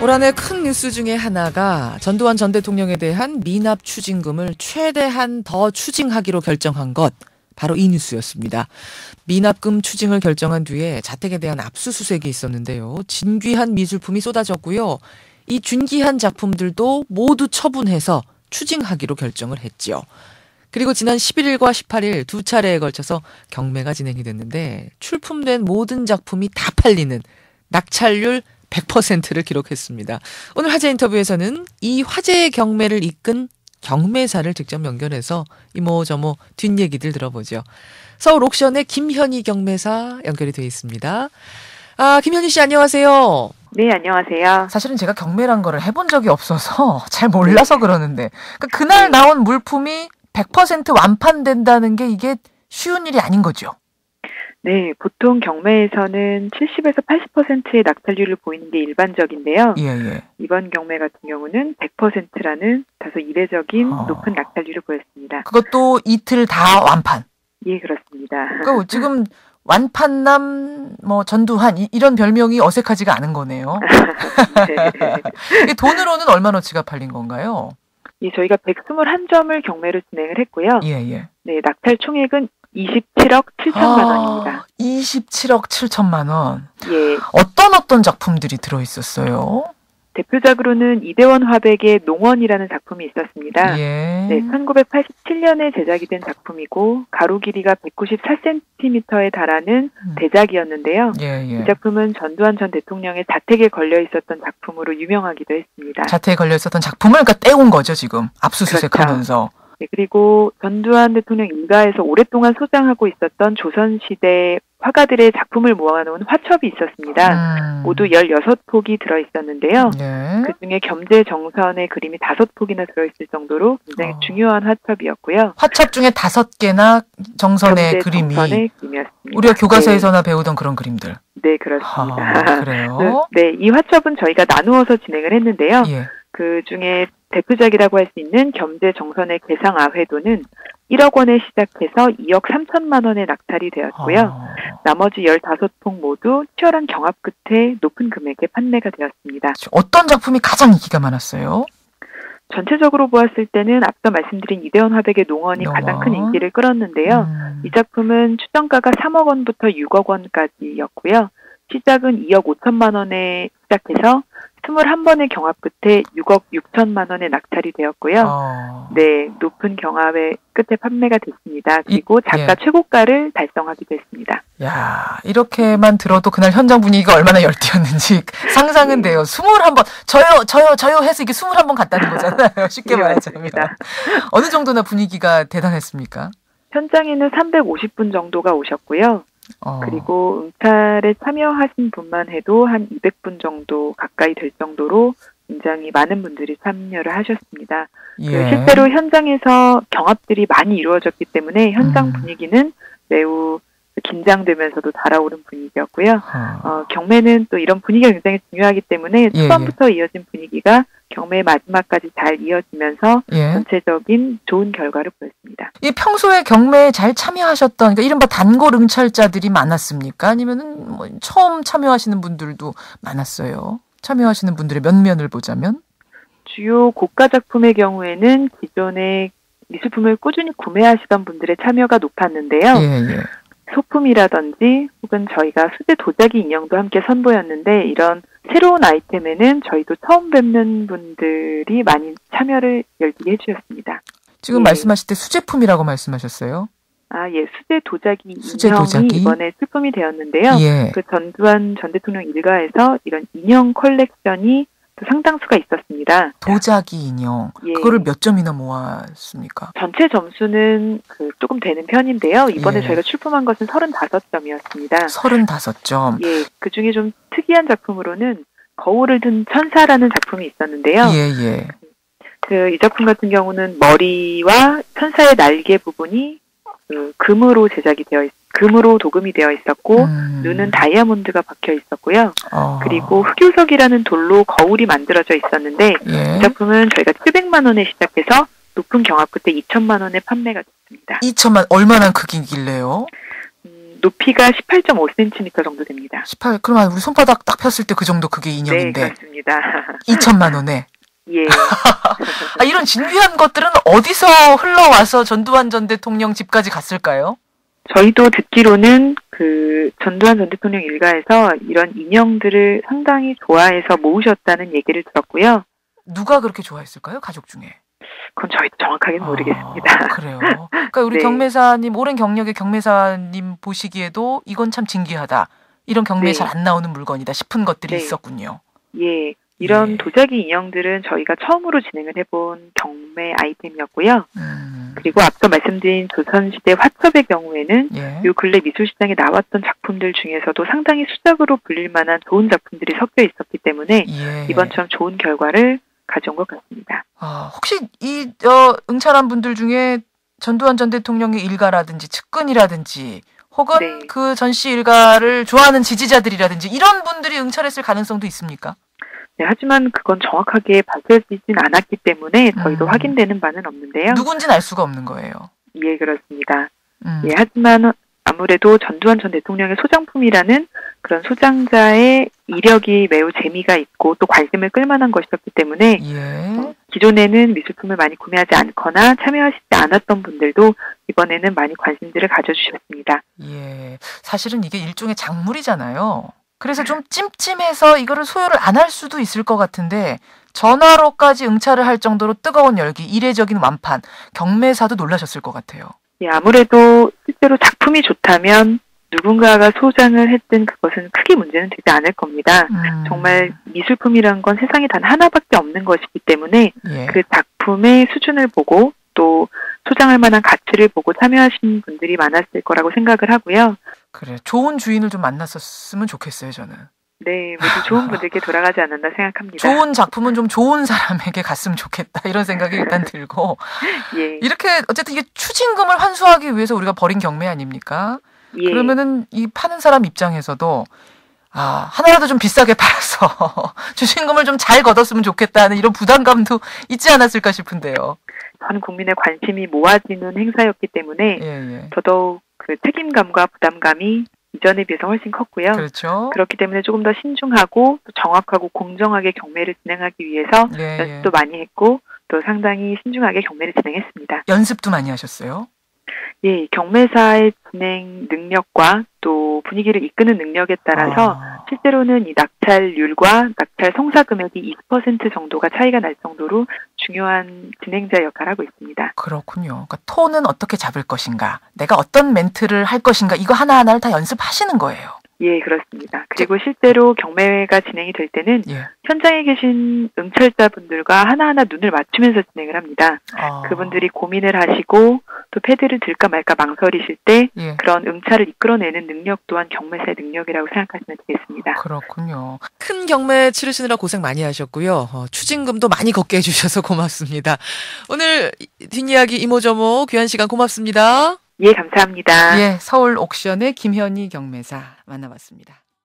올 한해 큰 뉴스 중에 하나가 전두환 전 대통령에 대한 미납 추징금을 최대한 더 추징하기로 결정한 것, 바로 이 뉴스였습니다. 미납금 추징을 결정한 뒤에 자택에 대한 압수수색이 있었는데요. 진귀한 미술품이 쏟아졌고요. 이 준귀한 작품들도 모두 처분해서 추징하기로 결정을 했죠. 그리고 지난 11일과 18일 두 차례에 걸쳐서 경매가 진행이 됐는데 출품된 모든 작품이 다 팔리는 낙찰률 100%를 기록했습니다. 오늘 화제 인터뷰에서는 이 화제의 경매를 이끈 경매사를 직접 연결해서 이모저모 뒷얘기들 들어보죠. 서울 옥션의 김현희 경매사 연결이 되어 있습니다. 김현희 씨 안녕하세요. 네, 안녕하세요. 사실은 제가 경매란 거를 해본 적이 없어서 잘 몰라서 그러는데 그날 나온 물품이 100% 완판된다는 게 이게 쉬운 일이 아닌 거죠? 네, 보통 경매에서는 70에서 80%의 낙찰률을 보이는 게 일반적인데요. 예. 이번 경매 같은 경우는 100%라는 다소 이례적인 높은 낙찰률을 보였습니다. 그것도 이틀 다 완판? 예, 그렇습니다. 그러니까 지금 완판남, 전두환 이런 별명이 어색하지가 않은 거네요. 네. 돈으로는 얼마나치가 팔린 건가요? 예, 저희가 121점을 경매로 진행을 했고요. 예. 네, 낙찰 총액은 27억 7천만 원입니다. 27억 7천만 원. 예. 어떤 작품들이 들어있었어요? 대표작으로는 이대원 화백의 농원이라는 작품이 있었습니다. 예. 네, 1987년에 제작이 된 작품이고 가로 길이가 194cm에 달하는 대작이었는데요. 예. 이 작품은 전두환 전 대통령의 자택에 걸려 있었던 작품으로 유명하기도 했습니다. 자택에 걸려 있었던 작품을 그러니까 떼온 거죠, 지금. 압수수색하면서. 그렇죠. 네, 그리고 전두환 대통령 일가에서 오랫동안 소장하고 있었던 조선시대 화가들의 작품을 모아놓은 화첩이 있었습니다. 모두 16폭이 들어있었는데요. 네. 그중에 겸재정선의 그림이 5폭이나 들어있을 정도로 굉장히 중요한 화첩이었고요. 화첩 중에 5개나 정선의 그림이. 그림이었습니다. 우리가 교과서에서나 배우던 그런 그림들. 네, 그렇습니다. 그래요? 네, 이 화첩은 저희가 나누어서 진행을 했는데요. 예. 그 중에 대표작이라고 할 수 있는 겸재정선의 괴상아회도는 1억 원에 시작해서 2억 3천만 원에 낙찰이 되었고요. 나머지 15폭 모두 치열한 경합 끝에 높은 금액에 판매가 되었습니다. 어떤 작품이 가장 인기가 많았어요? 전체적으로 보았을 때는 앞서 말씀드린 이대원 화백의 농원이 가장 큰 인기를 끌었는데요. 이 작품은 추정가가 3억 원부터 6억 원까지였고요. 시작은 2억 5천만 원에 시작해서 21번의 경합 끝에 6억 6천만 원에 낙찰이 되었고요. 네, 높은 경합의 끝에 판매가 됐습니다. 그리고 작가 최고가를 달성하기도 했습니다. 야, 이렇게만 들어도 그날 현장 분위기가 얼마나 열띠였는지 상상은 돼요. 21번, 저요 해서 이게 21번 갔다는 거잖아요. 쉽게 말하자면. 어느 정도나 분위기가 대단했습니까? 현장에는 350분 정도가 오셨고요. 그리고 응찰에 참여하신 분만 해도 한 200분 정도 가까이 될 정도로 굉장히 많은 분들이 참여를 하셨습니다. 실제로 현장에서 경합들이 많이 이루어졌기 때문에 현장 분위기는 매우 긴장되면서도 달아오른 분위기였고요. 경매는 또 이런 분위기가 굉장히 중요하기 때문에 초반부터 이어진 분위기가 경매의 마지막까지 잘 이어지면서 전체적인 좋은 결과를 보였습니다. 이 평소에 경매에 잘 참여하셨던, 그러니까 이른바 단골 응찰자들이 많았습니까? 아니면은 처음 참여하시는 분들도 많았어요? 참여하시는 분들의 면면을 보자면? 주요 고가 작품의 경우에는 기존의 미술품을 꾸준히 구매하시던 분들의 참여가 높았는데요. 소품이라든지 혹은 저희가 수제 도자기 인형도 함께 선보였는데 이런 새로운 아이템에는 저희도 처음 뵙는 분들이 많이 참여를 열심히 해주셨습니다. 지금 말씀하실 때 수제품이라고 말씀하셨어요? 수제 도자기 인형이 이번에 출품이 되었는데요. 그 전두환 전 대통령 일가에서 이런 인형 컬렉션이 또 상당수가 있었습니다. 도자기 인형. 그거를 몇 점이나 모았습니까? 전체 점수는 조금 되는 편인데요. 이번에 저희가 출품한 것은 35점이었습니다. 35점. 그중에 좀 특이한 작품으로는 거울을 든 천사라는 작품이 있었는데요. 이 작품 같은 경우는 머리와 천사의 날개 부분이 금으로 제작이 금으로 도금이 되어 있었고 눈은 다이아몬드가 박혀 있었고요. 그리고 흑요석이라는 돌로 거울이 만들어져 있었는데 이 작품은 저희가 700만 원에 시작해서 높은 경합 끝에 2천만 원에 판매가 됐습니다. 2천만 얼마나 크기길래요? 높이가 18.5cm 정도 됩니다. 18, 그러면 우리 손바닥 딱 폈을 때 그 정도 그게 인형인데. 네, 그렇습니다. 2천만 원에. 예. 이런 진귀한 것들은 어디서 흘러와서 전두환 전 대통령 집까지 갔을까요? 저희도 듣기로는 그 전두환 전 대통령 일가에서 이런 인형들을 상당히 좋아해서 모으셨다는 얘기를 들었고요. 누가 그렇게 좋아했을까요? 가족 중에. 그건 저희도 정확하게는 모르겠습니다. 그래요. 그러니까 우리 네. 경매사님, 오랜 경력의 경매사님 보시기에도 이건 참 진귀하다. 이런 경매에 네. 잘 안 나오는 물건이다 싶은 것들이 네. 있었군요. 예. 이런 예. 도자기 인형들은 저희가 처음으로 진행을 해본 경매 아이템이었고요. 그리고 앞서 말씀드린 조선시대 화첩의 경우에는 예. 요 근래 미술시장에 나왔던 작품들 중에서도 상당히 수작으로 불릴 만한 좋은 작품들이 섞여 있었기 때문에 예. 이번처럼 좋은 결과를 가져온 것 같습니다. 혹시 이 응찰한 분들 중에 전두환 전 대통령의 일가라든지 측근이라든지 혹은 네. 그 전씨 일가를 좋아하는 지지자들이라든지 이런 분들이 응찰했을 가능성도 있습니까? 네, 하지만 그건 정확하게 밝혀지진 않았기 때문에 저희도 확인되는 바는 없는데요. 누군지는 알 수가 없는 거예요. 예, 그렇습니다. 예, 하지만 아무래도 전두환 전 대통령의 소장품이라는 그런 소장자의 이력이 매우 재미가 있고 또 관심을 끌만한 것이었기 때문에 예. 기존에는 미술품을 많이 구매하지 않거나 참여하시지 않았던 분들도 이번에는 많이 관심들을 가져주셨습니다. 예. 사실은 이게 일종의 작물이잖아요. 그래서 좀 찜찜해서 이거를 소유를 안 할 수도 있을 것 같은데 전화로까지 응찰을 할 정도로 뜨거운 열기, 이례적인 완판, 경매사도 놀라셨을 것 같아요. 예, 아무래도 실제로 작품이 좋다면 누군가가 소장을 했든 그것은 크게 문제는 되지 않을 겁니다. 정말 미술품이란 건 세상에 단 하나밖에 없는 것이기 때문에 예. 그 작품의 수준을 보고 또 소장할 만한 가치를 보고 참여하신 분들이 많았을 거라고 생각을 하고요. 그래, 좋은 주인을 좀 만났었으면 좋겠어요, 저는. 네, 모두 좋은 분들께 돌아가지 않았나 생각합니다. 좋은 작품은 좀 좋은 사람에게 갔으면 좋겠다 이런 생각이 일단 들고 예. 이렇게 어쨌든 이게 추징금을 환수하기 위해서 우리가 벌인 경매 아닙니까? 예. 그러면은 이 파는 사람 입장에서도 하나라도 좀 비싸게 팔아서 추징금을 좀 잘 걷었으면 좋겠다는 이런 부담감도 있지 않았을까 싶은데요. 전 국민의 관심이 모아지는 행사였기 때문에 예. 더더욱 그 책임감과 부담감이 이전에 비해서 훨씬 컸고요. 그렇죠. 그렇기 때문에 조금 더 신중하고 또 정확하고 공정하게 경매를 진행하기 위해서 연습도 많이 했고 또 상당히 신중하게 경매를 진행했습니다. 연습도 많이 하셨어요? 예, 경매사의 진행 능력과 또 분위기를 이끄는 능력에 따라서 실제로는 이 낙찰률과 낙찰 성사 금액이 20% 정도가 차이가 날 정도로 중요한 진행자 역할을 하고 있습니다. 그렇군요. 그러니까 톤은 어떻게 잡을 것인가, 내가 어떤 멘트를 할 것인가 이거 하나하나를 다 연습하시는 거예요. 예, 그렇습니다. 그리고 실제로 경매가 진행이 될 때는 현장에 계신 응찰자분들과 하나하나 눈을 맞추면서 진행을 합니다. 그분들이 고민을 하시고 또 패드를 들까 말까 망설이실 때 그런 응찰을 이끌어내는 능력 또한 경매사의 능력이라고 생각하시면 되겠습니다. 그렇군요. 큰 경매 치르시느라 고생 많이 하셨고요. 추징금도 많이 걷게 해주셔서 고맙습니다. 오늘 뒷이야기 이모저모 귀한 시간 고맙습니다. 예, 감사합니다. 예, 서울 옥션의 김현희 경매사 만나봤습니다.